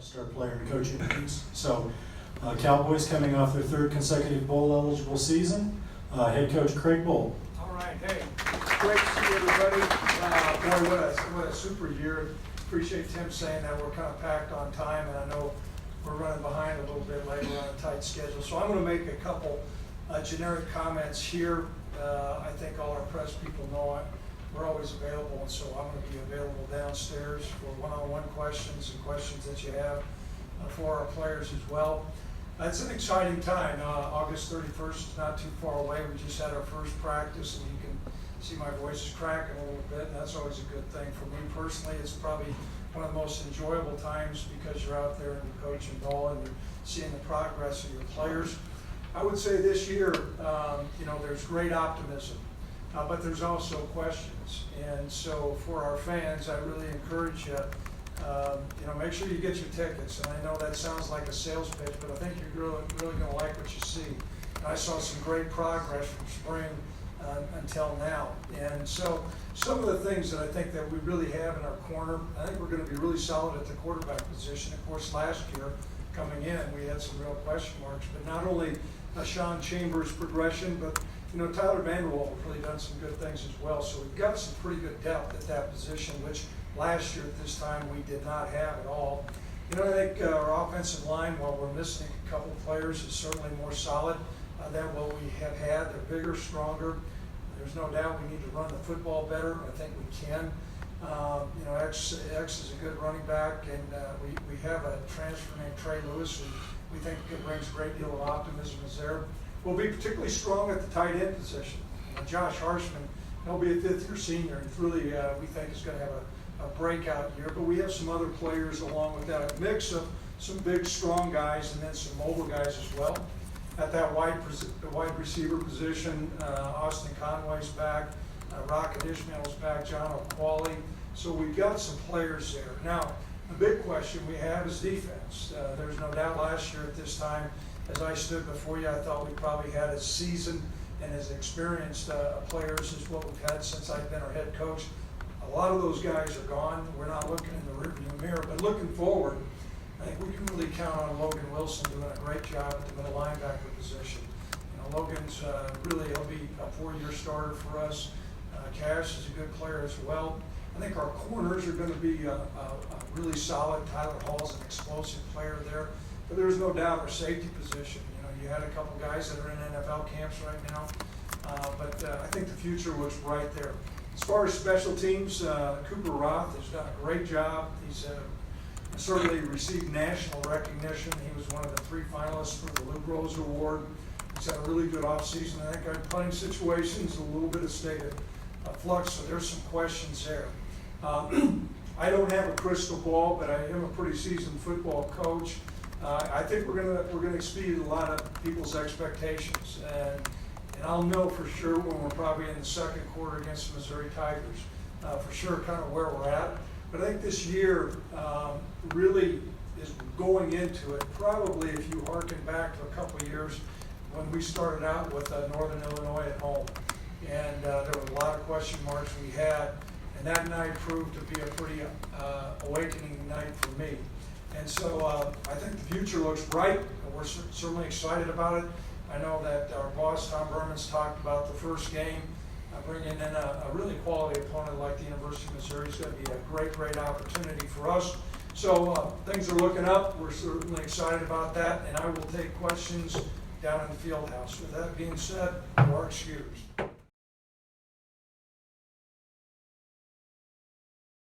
star player and coaching duties. So Cowboys coming off their third consecutive bowl eligible season. Head coach Craig Bohl. All right, hey, great to see everybody. Boy, what a super year. Appreciate Tim saying that we're kind of packed on time, and I know we're running behind a little bit later on a tight schedule. So I'm going to make a couple generic comments here. I think all our press people know it. We're always available, and so I'm going to be available downstairs for one-on-one questions and questions that you have for our players as well. It's an exciting time. August 31st is not too far away. We just had our first practice, and you can see my voice is cracking a little bit, and that's always a good thing. For me personally, it's probably one of the most enjoyable times because you're out there and you're coaching ball and you're seeing the progress of your players. I would say this year, there's great optimism, but there's also questions. And so for our fans, I really encourage you, make sure you get your tickets. And I know that sounds like a sales pitch, but I think you're really going to like what you see. And I saw some great progress from spring until now. And so some of the things that I think that we really have in our corner, I think we're going to be really solid at the quarterback position. Of course, last year coming in, we had some real question marks, but not only Sean Chambers' progression, but Tyler Vanderwall has really done some good things as well. So we've got some pretty good depth at that position, which last year at this time we did not have at all. I think our offensive line, while we're missing a couple players, is certainly more solid than what we have had. They're bigger, stronger. There's no doubt we need to run the football better. I think we can. X is a good running back, and we have a transfer named Trey Lewis, who we think brings a great deal of optimism is there. We'll be particularly strong at the tight end position. Josh Harshman, he'll be a fifth-year senior, and really we think is going to have a breakout year. But we have some other players along with that, a mix of some big, strong guys and then some mobile guys as well. At that wide receiver position, Austin Conway's back, Rocket Ishmael's back, John O'Qualley. So we've got some players there. Now, the big question we have is defense. There's no doubt last year at this time, as I stood before you, I thought we probably had as seasoned and as experienced players as what we've had since I've been our head coach. A lot of those guys are gone. We're not looking in the rearview mirror, but looking forward, I think we can really count on Logan Wilson doing a great job at the middle linebacker position. Logan's he'll be a four-year starter for us. Cash is a good player as well. I think our corners are going to be a really solid. Tyler Hall's an explosive player there. But there's no doubt our safety position. You had a couple guys that are in NFL camps right now. But I think the future looks bright there. As far as special teams, Cooper Roth has done a great job. He's certainly received national recognition. He was one of the 3 finalists for the Lou Rose Award. He's had a really good offseason. I think our playing situation's a little bit of state of flux, so there's some questions there. I don't have a crystal ball, but I am a pretty seasoned football coach. I think we're gonna exceed a lot of people's expectations, and I'll know for sure when we're probably in the second quarter against the Missouri Tigers, for sure kind of where we're at. But I think this year really is going into it. Probably if you harken back to a couple of years when we started out with Northern Illinois at home, and there were a lot of question marks we had, and that night proved to be a pretty awakening night for me. And so I think the future looks bright, and we're certainly excited about it. I know that our boss, Tom Berman's talked about the first game, bringing in a really quality opponent like the University of Missouri is going to be a great opportunity for us. So things are looking up. We're certainly excited about that, and I will take questions down in the field house. With that being said, you are excused.